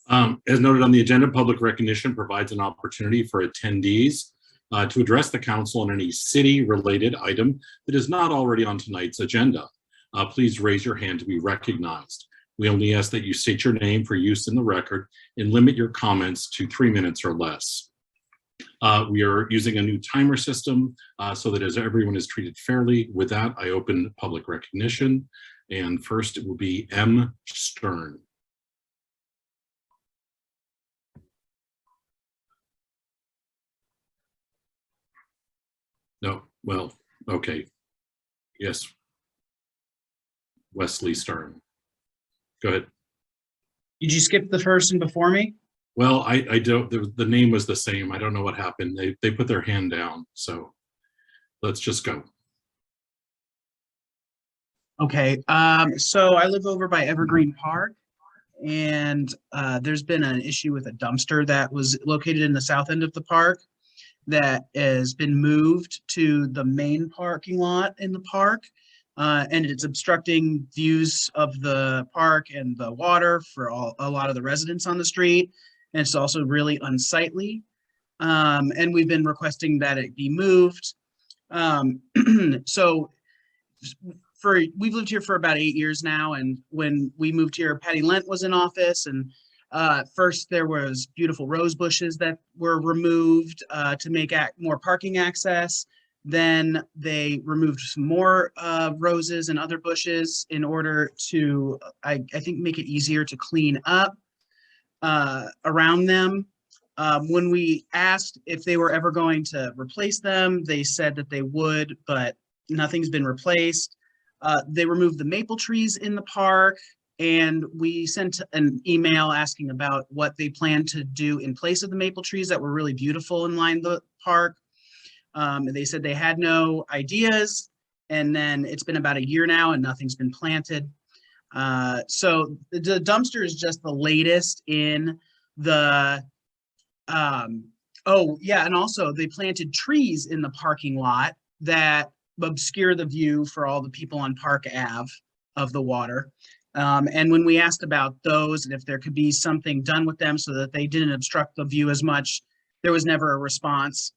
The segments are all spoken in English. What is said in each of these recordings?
As noted on the agenda, public recognition provides an opportunity for attendees to address the council on any city-related item that is not already on tonight's agenda. Please raise your hand to be recognized. We only ask that you state your name for use in the record and limit your comments to 3 minutes or less. We are using a new timer system so that as everyone is treated fairly. With that, I open public recognition. And first it will be M. Stern. No, well, okay. Yes. Wesley Stern. Go ahead. Did you skip the person before me? Well, I don't, the name was the same. I don't know what happened. They put their hand down. So let's just go. Okay, so I live over by Evergreen Park, and there's been an issue with a dumpster that was located in the south end of the park that has been moved to the main parking lot in the park, and it's obstructing views of the park and the water for a lot of the residents on the street, and it's also really unsightly, and we've been requesting that it be moved. So we've lived here for about 8 years now, and when we moved here, Patty Lent was in office, and first there was beautiful rose bushes that were removed to make more parking access. Then they removed some more roses and other bushes in order to, I think, make it easier to clean up around them. When we asked if they were ever going to replace them, they said that they would, but nothing's been replaced. They removed the maple trees in the park, and we sent an email asking about what they plan to do in place of the maple trees that were really beautiful in line the park. They said they had no ideas, and then it's been about a year now and nothing's been planted. So the dumpster is just the latest in the, oh yeah, and also they planted trees in the parking lot that obscure the view for all the people on Park Ave of the water. And when we asked about those and if there could be something done with them so that they didn't obstruct the view as much, there was never a response.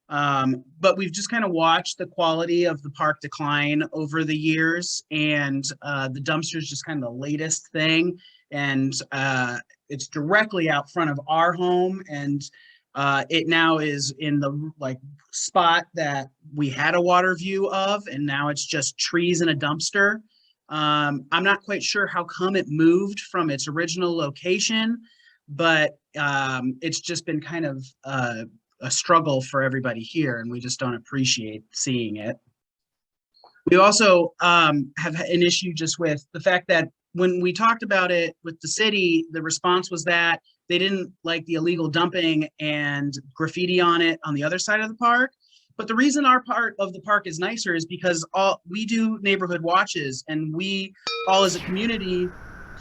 But we've just kind of watched the quality of the park decline over the years, and the dumpster is just kind of the latest thing. And it's directly out front of our home, and it now is in the spot that we had a water view of, and now it's just trees and a dumpster. I'm not quite sure how come it moved from its original location, but it's just been kind of a struggle for everybody here, and we just don't appreciate seeing it. We also have an issue just with the fact that when we talked about it with the city, the response was that they didn't like the illegal dumping and graffiti on it on the other side of the park. But the reason our part of the park is nicer is because we do neighborhood watches, and we all as a community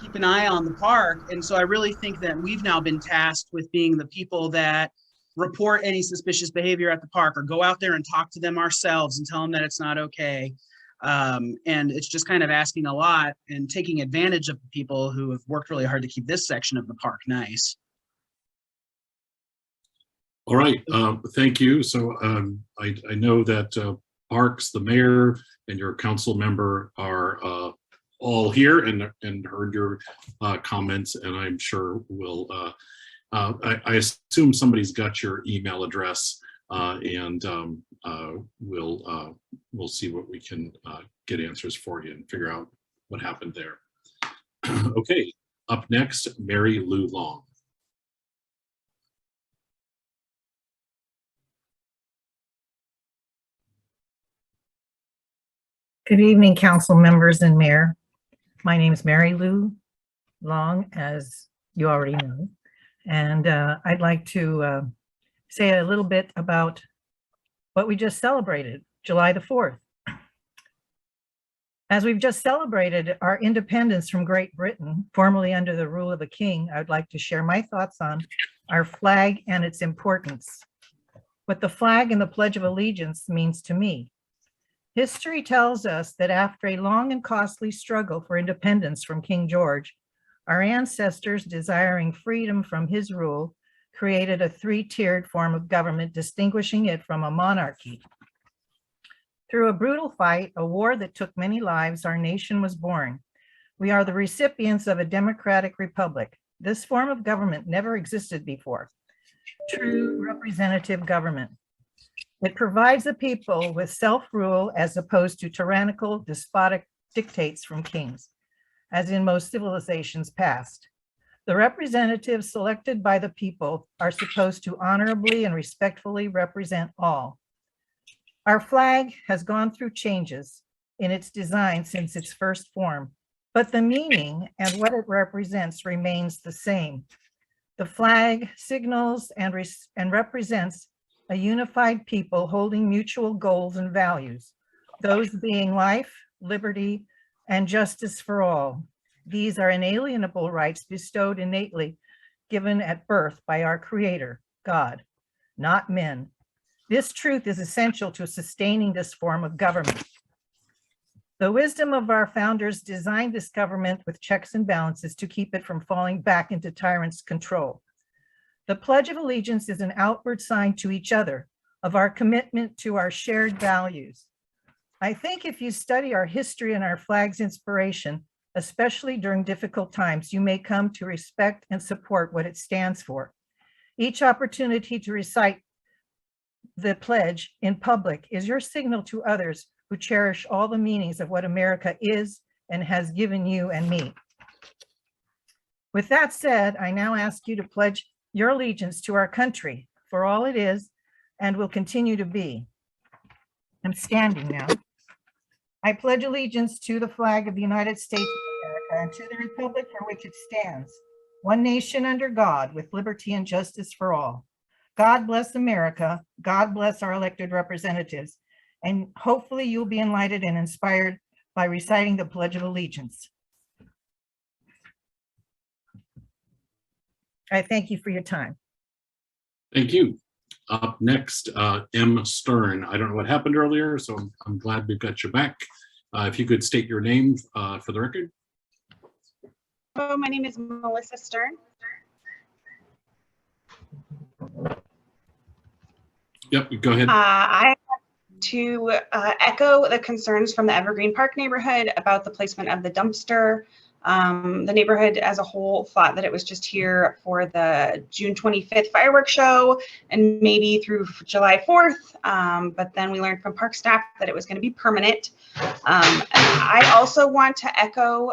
keep an eye on the park. And so I really think that we've now been tasked with being the people that report any suspicious behavior at the park, or go out there and talk to them ourselves and tell them that it's not okay. And it's just kind of asking a lot and taking advantage of the people who have worked really hard to keep this section of the park nice. All right, thank you. So I know that Parks, the mayor, and your council member are all here and heard your comments, and I'm sure will, I assume somebody's got your email address, and we'll see what we can get answers for you and figure out what happened there. Okay, up next, Mary Lou Long. Good evening, council members and mayor. My name is Mary Lou Long, as you already know, and I'd like to say a little bit about what we just celebrated, July the 4th. As we've just celebrated our independence from Great Britain, formerly under the rule of a king, I'd like to share my thoughts on our flag and its importance, what the flag and the Pledge of Allegiance means to me. History tells us that after a long and costly struggle for independence from King George, Our ancestors, desiring freedom from his rule, created a three-tiered form of government, distinguishing it from a monarchy. Through a brutal fight, a war that took many lives, our nation was born. We are the recipients of a democratic republic. This form of government never existed before. True representative government. It provides the people with self-rule as opposed to tyrannical, despotic dictates from kings, as in most civilizations past. The representatives selected by the people are supposed to honorably and respectfully represent all. Our flag has gone through changes in its design since its first form, but the meaning and what it represents remains the same. The flag signals and represents a unified people holding mutual goals and values, those being life, liberty, and justice for all. These are inalienable rights bestowed innately, given at birth by our Creator, God, not men. This truth is essential to sustaining this form of government. The wisdom of our founders designed this government with checks and balances to keep it from falling back into tyrants' control. The Pledge of Allegiance is an outward sign to each other of our commitment to our shared values. I think if you study our history and our flag's inspiration, especially during difficult times, you may come to respect and support what it stands for. Each opportunity to recite the pledge in public is your signal to others who cherish all the meanings of what America is and has given you and me. With that said, I now ask you to pledge your allegiance to our country for all it is and will continue to be. I'm standing now. I pledge allegiance to the flag of the United States of America and to the republic for which it stands, one nation under God, with liberty and justice for all. God bless America. God bless our elected representatives. And hopefully you'll be enlightened and inspired by reciting the Pledge of Allegiance. I thank you for your time. Thank you. Up next, M. Stern. I don't know what happened earlier, so I'm glad we've got you back. If you could state your name for the record. Hello, my name is Melissa Stern. Yep, go ahead. I want to echo the concerns from the Evergreen Park neighborhood about the placement of the dumpster. The neighborhood as a whole thought that it was just here for the June 25th fireworks show and maybe through July 4th, but then we learned from park staff that it was going to be permanent. I also want to echo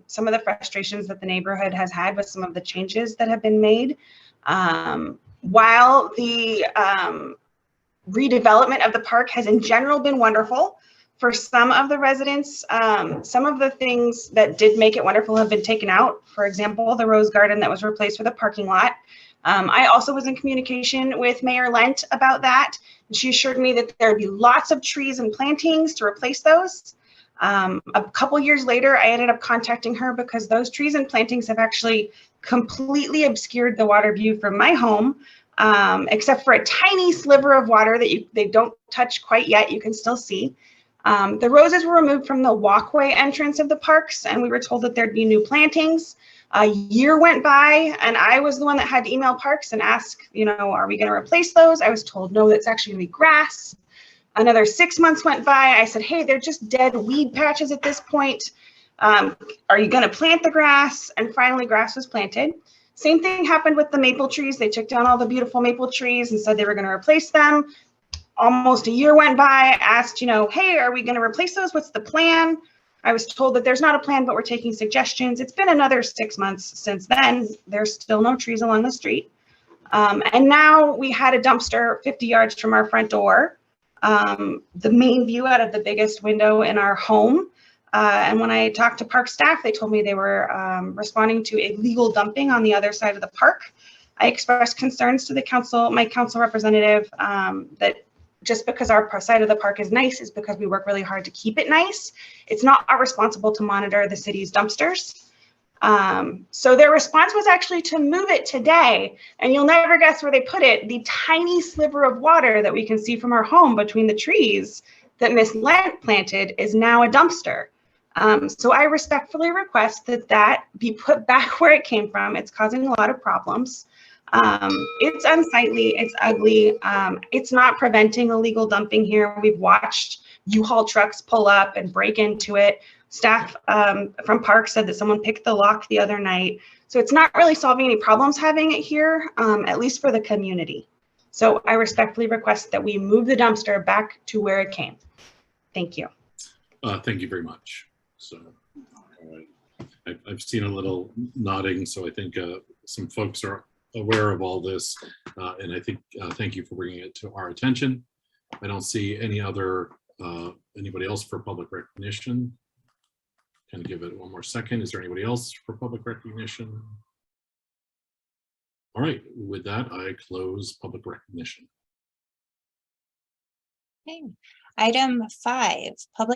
some of the frustrations that the neighborhood has had with some of the changes that have been made. While the redevelopment of the park has in general been wonderful, for some of the residents, some of the things that did make it wonderful have been taken out. For example, the rose garden that was replaced with a parking lot. I also was in communication with Mayor Lent about that. And she assured me that there'd be lots of trees and plantings to replace those. A couple years later, I ended up contacting her because those trees and plantings have actually completely obscured the water view from my home, except for a tiny sliver of water that they don't touch quite yet. You can still see. The roses were removed from the walkway entrance of the parks, and we were told that there'd be new plantings. A year went by, and I was the one that had to email parks and ask, are we going to replace those? I was told, no, that's actually going to be grass. Another 6 months went by. I said, hey, they're just dead weed patches at this point. Are you going to plant the grass? And finally, grass was planted. Same thing happened with the maple trees. They took down all the beautiful maple trees and said they were going to replace them. Almost a year went by. I asked, hey, are we going to replace those? What's the plan? I was told that there's not a plan, but we're taking suggestions. It's been another 6 months since then. There's still no trees along the street. And now we had a dumpster 50 yards from our front door, the main view out of the biggest window in our home. And when I talked to park staff, they told me they were responding to illegal dumping on the other side of the park. I expressed concerns to the council, my council representative, that just because our side of the park is nice is because we work really hard to keep it nice. It's not our responsible to monitor the city's dumpsters. So their response was actually to move it today, and you'll never guess where they put it. The tiny sliver of water that we can see from our home between the trees that Miss Lent planted is now a dumpster. So I respectfully request that that be put back where it came from. It's causing a lot of problems. It's unsightly, it's ugly. It's not preventing illegal dumping here. We've watched U-Haul trucks pull up and break into it. Staff from Park said that someone picked the lock the other night. So it's not really solving any problems having it here, at least for the community. So I respectfully request that we move the dumpster back to where it came. Thank you. Thank you very much. So I've seen a little nodding, so I think some folks are aware of all this, and I think thank you for bringing it to our attention. I don't see any other anybody else for public recognition. Can give it one more second. Is there anybody else for public recognition? All right, with that, I close public recognition. Okay. Item 5, public